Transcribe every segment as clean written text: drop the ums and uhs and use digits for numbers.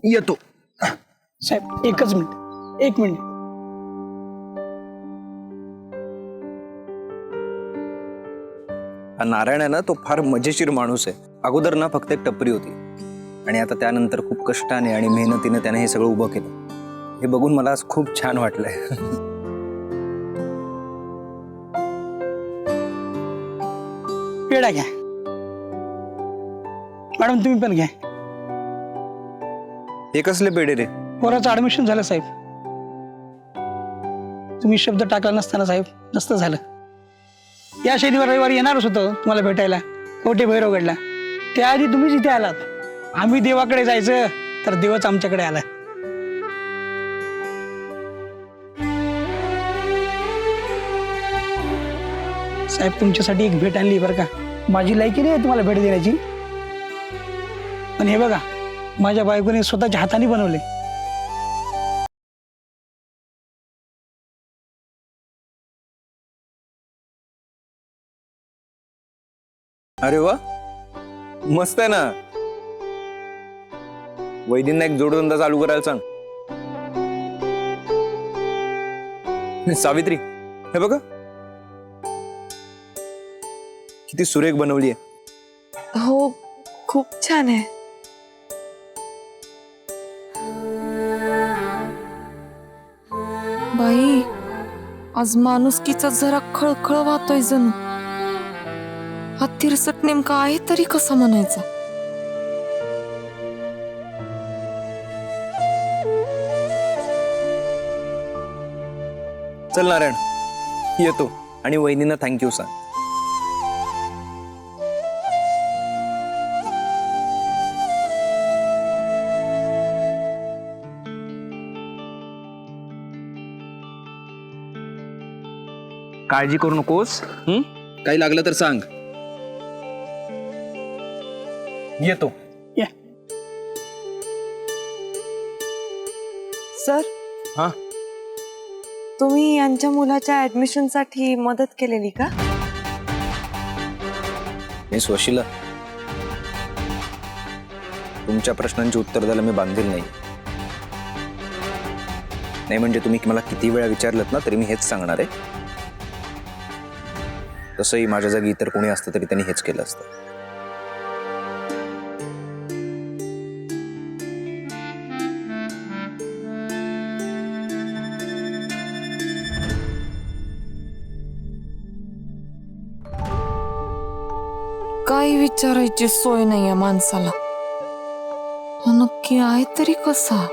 येतो. साहेब एकच मिनिट, एक मिनिट. हा नारायण आहे ना, तो फार मजेशीर माणूस आहे. अगोदर ना फक्त एक टपरी होती आणि आता त्यानंतर खूप कष्टाने आणि मेहनतीने त्याने हे सगळं उभं केलं. हे बघून मला आज खूप छान वाटलंय. पेढा घ्या मॅडम, तुम्ही पण घ्या. हे कसले पेढे रे? पोराचं ऍडमिशन झालं साहेब. तुम्ही शब्द टाकला नसताना साहेब नसतं झालं. या शनिवार रविवारी येणारच होतं तुम्हाला भेटायला कोठे भैरवगडला. त्याआधी तुम्हीच इथे आलात. आम्ही देवाकडे जायचं तर देवच आमच्याकडे आला. साहेब तुमच्यासाठी एक भेट आणली बरं का. माझी लायकी नाही तुम्हाला भेट देण्याची, पण हे बघा माझ्या बायकोने स्वतःच्या हाताने बनवले. अरे वा, मस्त आहे ना. वैदींना एक जोडधंदा चालू करायला सांग. सावित्री, हे बघा किती सुरेख बनवली आहे. हो, खूप छान आहे. बाई, आज माणुसकीचा जरा खळखळ वाहतोय जणू. हा तिरसट नेमका आहे तरी कसा म्हणायचा. चल नारायण, येतो आणि वहिनींना थँक्यू सांग. काळजी करू नकोस. काही लागलं तर सांग. येतो. या सर, हा, तुम्ही यांच्या मुलाच्या ऍडमिशन साठी मदत केलेली का? मिस वशिला, तुमच्या प्रश्नांची उत्तर द्यायला मी बांधील नाही. नाही म्हणजे तुम्ही मला किती वेळा विचारलं ना तरी मी हेच सांगणार आहे. तसंही माझ्या जागी इतर कोणी असतं तरी त्यांनी हेच केलं असतं. काही विचारायची सोय नाहीये माणसाला. हा नक्की आहे तरी कसा?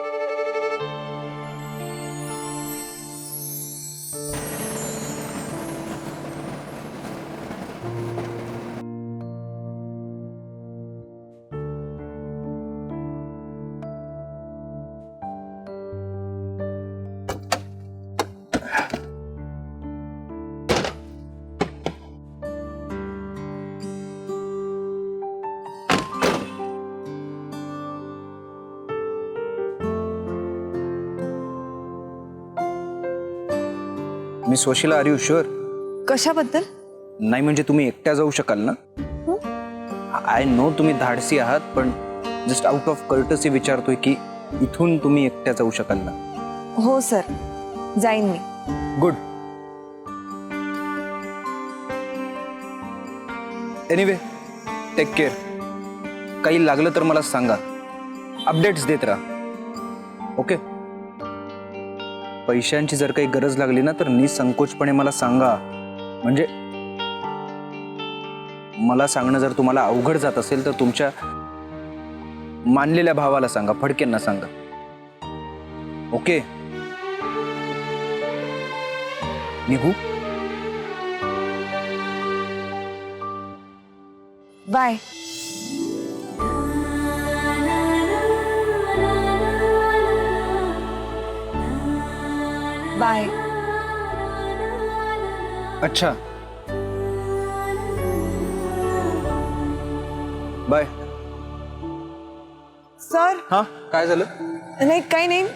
Miss Vashila, are you sure? कशाबद्दल? नाही म्हणजे तुम्ही एकट्या जाऊ शकाल ना? आय नो तुम्ही धाडसी आहात, पण जस्ट आउट ऑफ कर्टसी विचारतोय की इथून तुम्ही एकट्या जाऊ शकाल ना? हो सर, जाईन मी. गुड. Anyway, take care. काही लागलं तर मला सांगा. अपडेट्स देत राहा. ओके? पैशांची जर काही गरज लागली ना तर निसंकोचपणे मला सांगा. म्हणजे मला सांगणं जर तुम्हाला अवघड जात असेल तर तुमच्या मानलेल्या भावाला सांगा, फडकेंना सांगा. ओके? निघू? बाय. बाय. अच्छा, बाय. सर, हा, काय झालं? नाही काही नाही.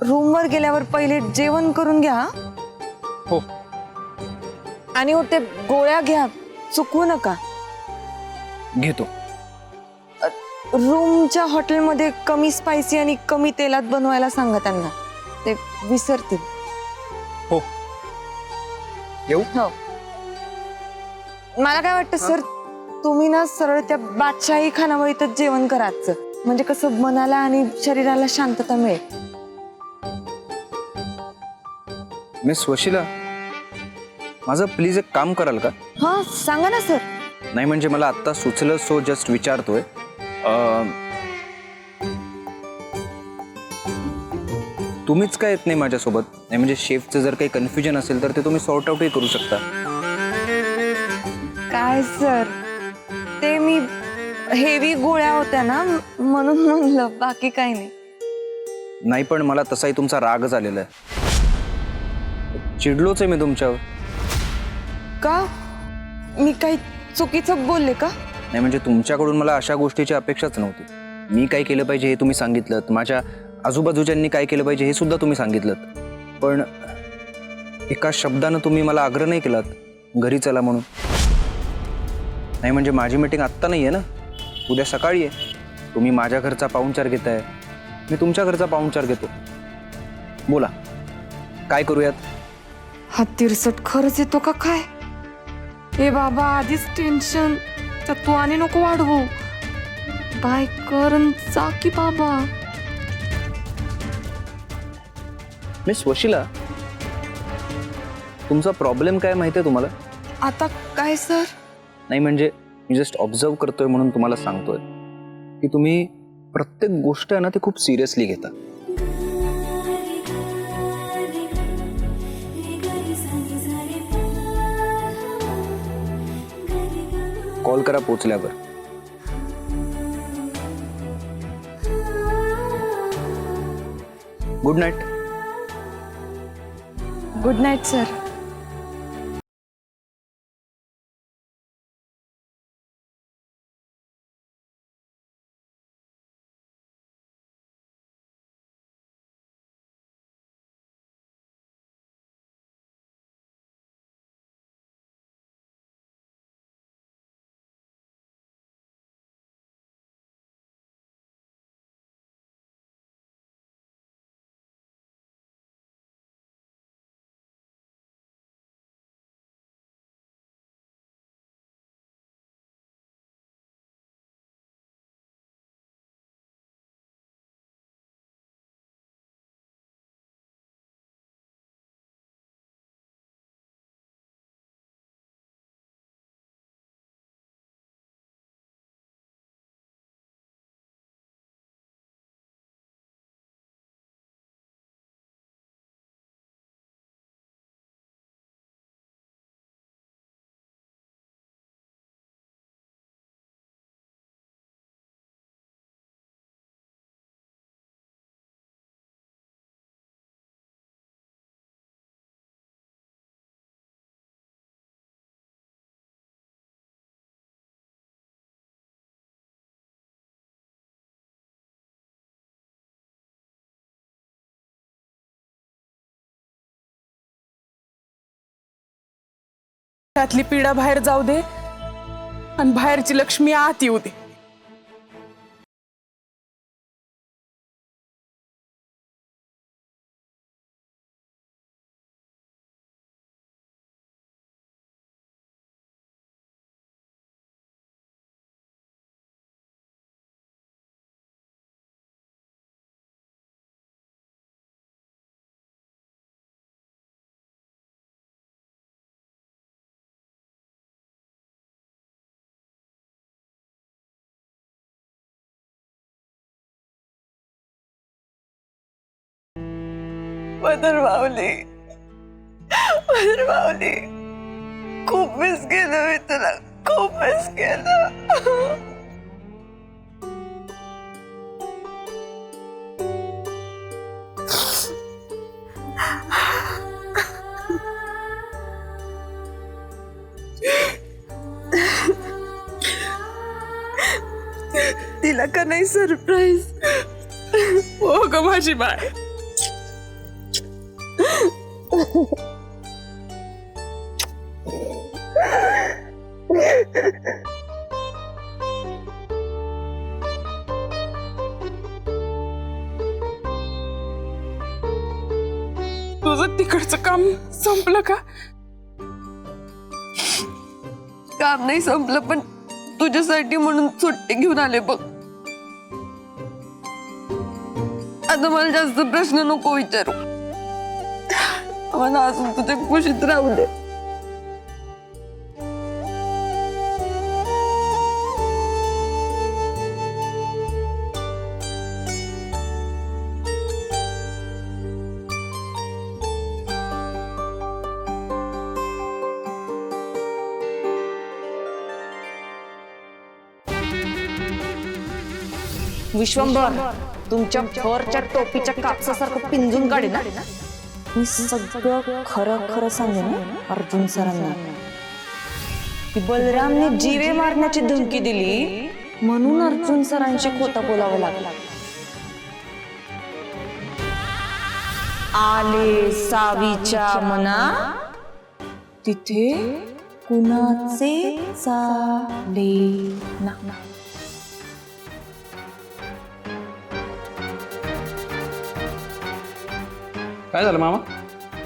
रूमवर गेल्यावर पहिले जेवण करून घ्या. हो. आणि हो ते गोळ्या घ्या, चुकवू नका. घेतो. रूमच्या हॉटेलमध्ये कमी स्पायसी आणि कमी तेलात बनवायला सांगा त्यांना, ते विसरतील. हो येऊ. हो. मला काय वाटतं सर, तुम्ही ना सरळ त्या बादशाही खानावळीतच जेवण करायचं, म्हणजे कसं मनाला आणि शरीराला शांतता मिळेल. मिस वशिला, माझं प्लीज एक काम कराल का? हा सांगा ना सर. नाही म्हणजे मला आत्ता सुचलं, सो जस्ट विचारतोय. तुम्हीच काय येत नाही माझ्यासोबत? नाही म्हणजे शेफचं जर काही कन्फ्युजन असेल तर ते तुम्ही सॉर्ट आउटही करू शकता. काय सर, ते मी हेवी गोळ्या होत्या ना म्हणून म्हणलं, बाकी काही नाही. नाही पण मला तसाही तुमचा राग झालेला आहे. चिडलोच आहे मी तुमच्यावर. का? मी काही चुकीचं बोलले का? नाही म्हणजे तुमच्याकडून मला अशा गोष्टीची अपेक्षाच नव्हती. मी काय केलं पाहिजे हे तुम्ही सांगितलं, माझ्या आजूबाजूच्यांनी काय केलं पाहिजे हे सुद्धा तुम्ही सांगितलं, पण एका शब्दानं तुम्ही मला आग्रह नाही केलात घरी चला म्हणून. नाही म्हणजे माझी मीटिंग आत्ता नाही आहे ना, उद्या सकाळी आहे. तुम्ही माझ्या घरचा पाहुणचार घेताय, मी तुमच्या घरचा पाहुणचार घेतो. बोला काय करूयात? हा तिरसट खरंच येतो का काय? ए बाबा, आधीच टेन्शन, तर तू आणि नको वाढवू. बाय कर अन जा की बाबा. मिस वशिला, तुमचा प्रॉब्लेम काय माहिती आहे तुम्हाला? आता काय सर? नाही म्हणजे मी जस्ट ऑब्झर्व करतोय म्हणून तुम्हाला सांगतोय की तुम्ही प्रत्येक गोष्ट आहे ना ती खूप सिरियसली घेता. कॉल करा पोचल्यावर. Good night. Good night sir. त्यातली पीडा बाहेर जाऊ दे आणि बाहेरची लक्ष्मी आत येऊ दे. मदर माऊली, मदर माऊली, खूप मिस केलं मी तुला, खूप मिस केलं. तिला का नाही सरप्राईज? हो ग माझी बाय. तुझं तिकडचं काम संपलं का? काम नाही संपलं, पण तुझ्यासाठी म्हणून सुट्टी घेऊन आले बघ. आता मला जास्त प्रश्न नको विचारू. मला अजून तुझ्या खुशीत राहू दे. विश्वंभर तुमच्या फरच्या टोपीच्या कापसासारखं पिंजून काढेल ना. मी सगळं खरं खरं सांगेन अर्जुन सरांना की बलरामने जीवे मारण्याची धमकी दिली म्हणून अर्जुन सरांशी खोटा बोलावं लागला. आले सावीच्या मना तिथे कुणाचे चाले ना. काय झालं मामा?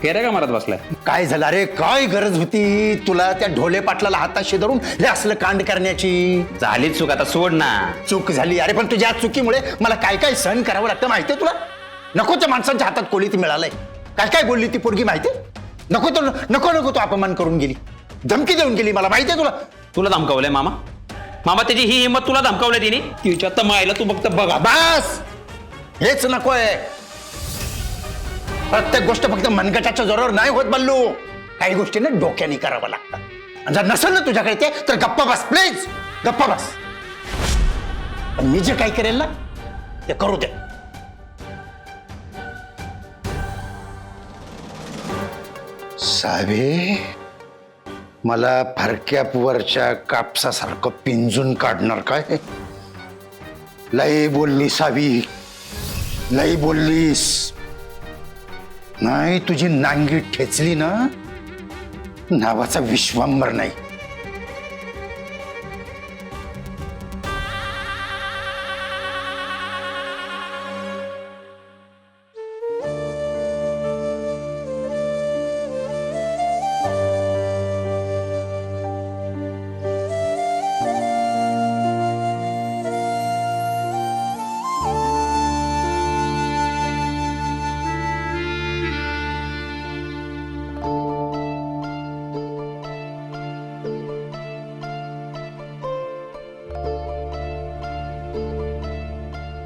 केऱ्या का मारत बसलाय? काय झालं अरे? काय गरज होती तुला त्या ढोले पाटलाला हाताशी धरून हे असलं कांड करण्याची? झालीच चूक, आता सोड ना. चूक झाली अरे, पण तुझ्या चुकीमुळे मला काय काय सहन करावं लागतं माहितीये तुला? नकोच्या माणसांच्या हातात कोली ती मिळालंय. काय काय बोलली ती पोरगी माहितीये? नको तो नको नको तो अपमान करून गेली, धमकी देऊन गेली. मला माहितीये तुला. तुला धमकावलंय मामा? मामा त्याची ही हिंमत तुला धमकावलंय तिने? तिच्या तर मायला तू फक्त बघा. बस हेच नकोय. प्रत्येक गोष्ट फक्त मनगटाच्या जोरावर नाही होत बल्लू. काही गोष्टी ना डोक्याने करावं लागतात. आणि जर नसेल ना तुझ्याकडे ते तर गप्पा बस, प्लीज गप्पा बस. पण मी जे काही करेल ना ते करू दे. साहेबे मला फरक्यावरच्या कापसासारखं पिंजून काढणार काय? लई बोलली सावी, लई बोललीस. नाही तुझी नांगी ठेचली ना, नावाचा विश्वांबर नाही.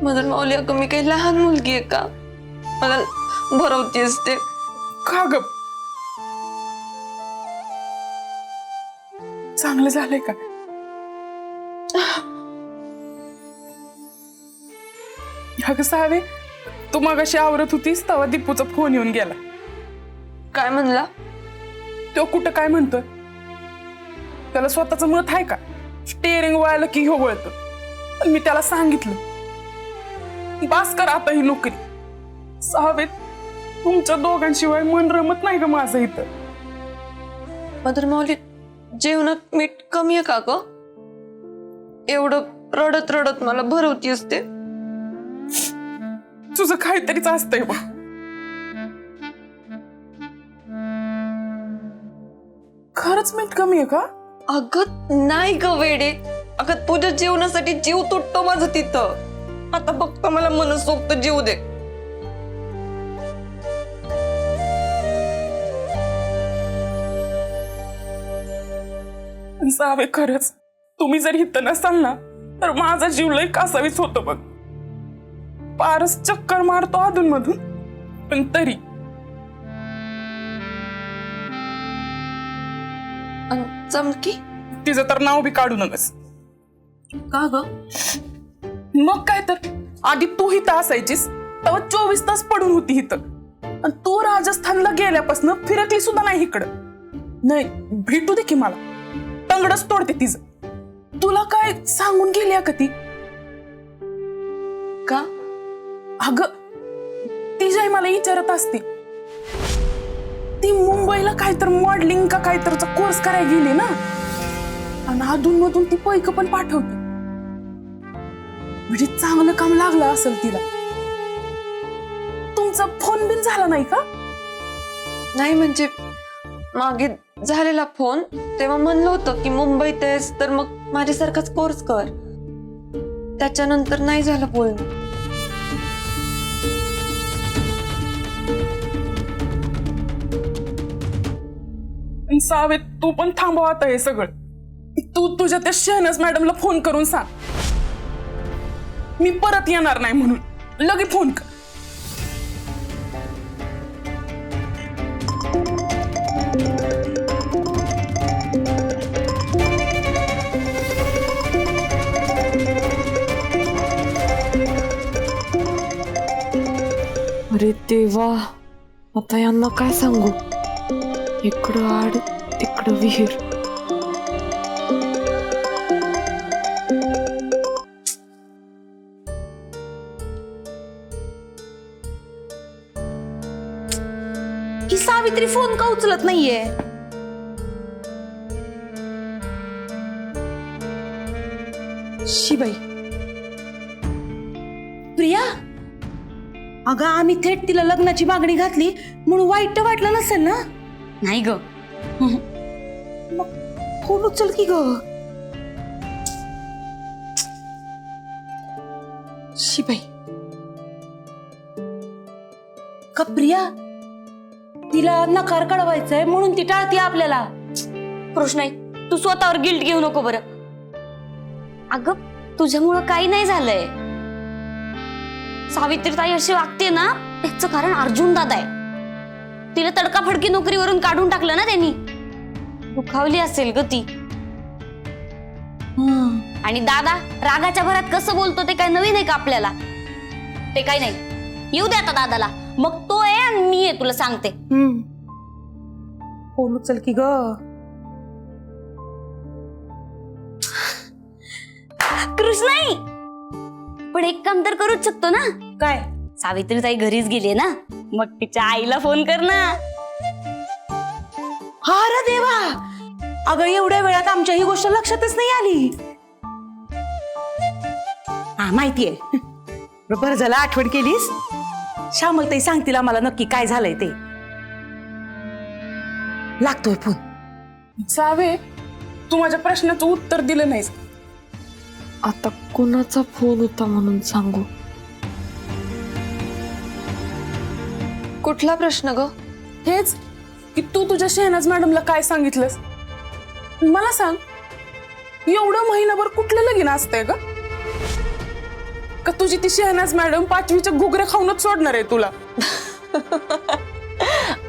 मदन माऊली, अगं मी काही लहान मुलगी आहे का? मला भरवतीस ते. का ग? चांगलं झालंय का? अगं सावे, तू मगाशी आवरत होतीस तेव्हा दीपूचा फोन येऊन गेला. काय म्हणला? तो कुठं काय म्हणतोय? त्याला स्वतःचं मत आहे का? स्टेअरिंग वळालं की हो वळतं. पण मी त्याला सांगितलं बास कर आता ही नोकरी. सावेत तुमच्या दोघांशिवाय मन रमत नाही ग माझं इथं. मदन माऊली, जेवणात मीठ कमी आहे का ग? एवढं रडत रडत मला भरवतीस ते. तुझं काहीतरीच असतंय बघ. खरंच मीठ कमी आहे का? अगं नाही ग वेडे. अगं तुझ्या जेवणासाठी जीव तुटतो माझं तिथं. आता फक्त मला मनसोक्त जीव दे. सावे, खरंच तुम्ही जर इथं नसाल ना तर माझा जीव लय कासावीस होतो बघ. पारस चक्कर मारतो अधून मधून, पण तरी. चमकी तिचं तर नाव बी काढू नकस. का ग? मग काय तर, आधी तू इथं असायचीस तेव्हा 24 तास पडून होती इथं. आणि तू राजस्थानला गेल्यापासून फिरकली सुद्धा नाही इकडं. नाही भेटू दे की मला, तंगडच तोडते तिचं. तुला काय सांगून गेली का ती? का? अगं ती जाई मला विचारत असते. ती मुंबईला काहीतर मॉडेलिंग का काहीतरचा कोर्स करायला गेली ना, आणि अधून मधून ती पैक पण पाठवते. म्हणजे चांगलं काम लागलं असेल तिला. तुमचा फोन बिन झाला नाही का? नाही म्हणजे मागे झालेला फोन तेव्हा म्हणलं होतं की मुंबईत आहेस तर मग माझ्यासारखाच कोर्स कर. त्याच्यानंतर नाही झालं बोलणं. सावे तू पण थांबव आता हे सगळं. तू तुझ्या त्या शहनाज मॅडमला फोन करून सांग मी परत येणार नाही म्हणून. लगे फोन कर. अरे देवा, आता यांना काय सांगू? इकडं आड तिकडं विहीर. ही सावित्री फोन का उचलत नाहीये? शिबाई, प्रिया, अगं आम्ही थेट तिला लग्नाची मागणी घातली म्हणून वाईट वाटलं नसेल ना? नाही ग. फोन उचल की ग. शिबाई का प्रिया, तिला नकार कळवायचाय म्हणून ती टाळते आपल्याला. कृष्णाई, तू स्वतःवर गिल्ट घेऊ नको बरं. अगं तुझ्यामुळं काही नाही झालंय. सावित्रीताई अशी वागते ना याचं कारण अर्जुन दादा आहे. तिला तडकाफडकी नोकरीवरून काढून टाकलं ना त्यांनी. दुखावली असेल ग ती. आणि दादा रागाच्या भरात कसं बोलतो ते काय नवीन आहे का आपल्याला? ते काही नाही. येऊ दे आता दादाला, मग तो आहे आणि मी आहे, तुला सांगते. फोन उचल की ग. कृष्णाई, पण एक काम तर करूच शकतो ना. काय? सावित्रीताई घरीच गेली ना, मग तिच्या आईला फोन कर ना. अरे देवा, अगं एवढ्या वेळात आमच्या ही गोष्ट लक्षातच नाही आली. हा माहितीये, बरं झालं आठवण केलीस. श्यामलताई सांगतील आम्हाला नक्की काय झालंय ते. लागतोय फोन. सावे, तू माझ्या प्रश्नाचं उत्तर दिलं नाहीस. आता कुणाचा फोन होता म्हणून सांगू? कुठला प्रश्न ग? हेच की तू तुझ्या शहनाज मॅडमला काय सांगितलंस. मला सांग, एवढं महिनाभर कुठलं लगीन असतंय ग? का तुझी ती शहनाज मॅडम 5वीच्या घुगऱ्या खाऊनच सोडणार आहे तुला?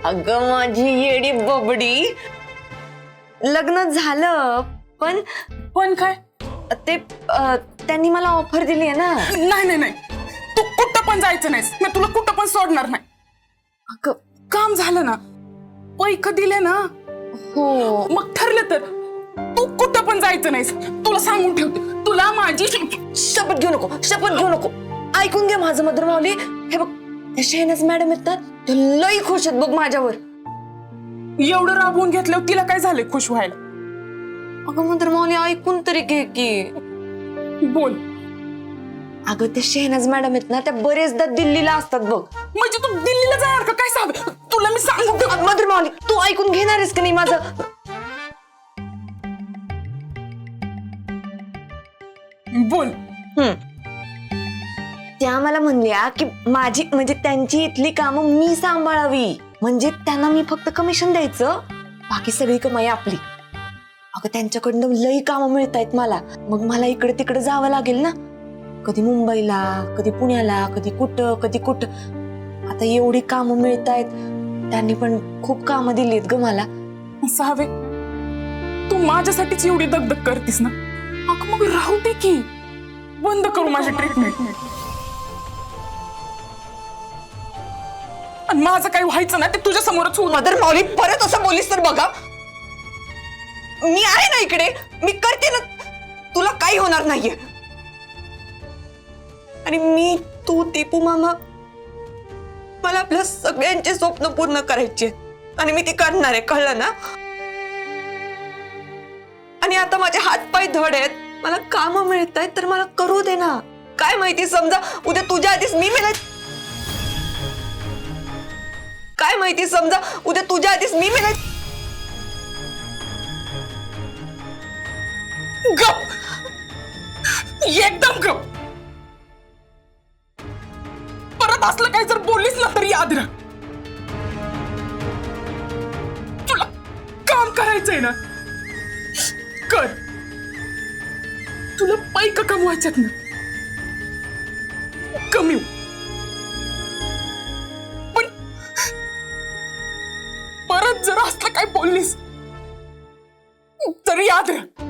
अगं माझी येडी बबडी, लग्न झालं पण पण काय? ते त्यांनी मला ऑफर दिली आहे ना. नाही नाही नाही, तू कुठं पण जायचं नाहीस. मी तुला कुठं पण सोडणार नाही. अगं काम झालं ना, पैक दिले ना, हो मग ठरलं तर तू कुठं पण जायचं नाहीस. तुला सांगून ठेवते, तुला माझी शपथ घेऊ नको, शपथ घेऊ नको. ऐकून घे माझं मधुर माऊली. हे बघ, त्या शहनाज मॅडम येतात, ते लई खुश आहेत बघ माझ्यावर. एवढं राबवून घेतल्यावर तिला काय झालंय खुश व्हायला? अगं मधुर माऊली ऐकून तरी घे की. बोल. अगं त्या शहनाज मॅडम आहेत ना, त्या बरेचदा दिल्लीला असतात बघ. म्हणजे तू दिल्लीला जाणार का काय? सांग, तुला मी सांगू. मधुर माऊली, तू ऐकून घेणार आहेस का नाही माझं? बोल. त्या मला म्हणल्या की माझी म्हणजे त्यांची इथली कामं मी सांभाळावी, म्हणजे त्यांना मी फक्त कमिशन द्यायचं, बाकी सगळी कमाई आपली. अगं त्यांच्याकडनं लई कामं मिळतायत मला, मग मला इकडे तिकडे जावं लागेल ना, कधी मुंबईला, कधी पुण्याला, कधी कुठं. आता एवढी कामं मिळतायत, त्यांनी पण खूप कामं दिलीत ग मला. सावे, तू माझ्यासाठीच एवढी दगदग करतीस ना, अगं मग राहू दे की, बंद करू माझी ट्रीटमेंट. आणि माझं काही व्हायचं ना ते तुझ्या समोरच होऊ. मदर माऊली, परत असं बोलीस तर बघा, मी आहे ना इकडे, मी करते ना, तुला काही होणार नाहीये. आणि मी, तू, टिपू मामा, मला आपल्या सगळ्यांचे स्वप्न पूर्ण करायचे आणि मी ती करणार आहे, कळलं ना? आणि आता माझे हातपाय धड आहेत, मला काम मिळत आहेत तर मला करू दे ना. काय माहिती, समजा उद्या तुझ्या आधीच मी मेला काय माहिती, समजा उद्या तुझ्या आधीच मी मेला. गप, एकदम गप. परत असलं काही जर बोललीस ना तरी याद राख, तुला काम करायचंय ना कर. तुला पैक कमवायच्यात ना कमी, पण परत जर असलं काय बोललीस तर याद राख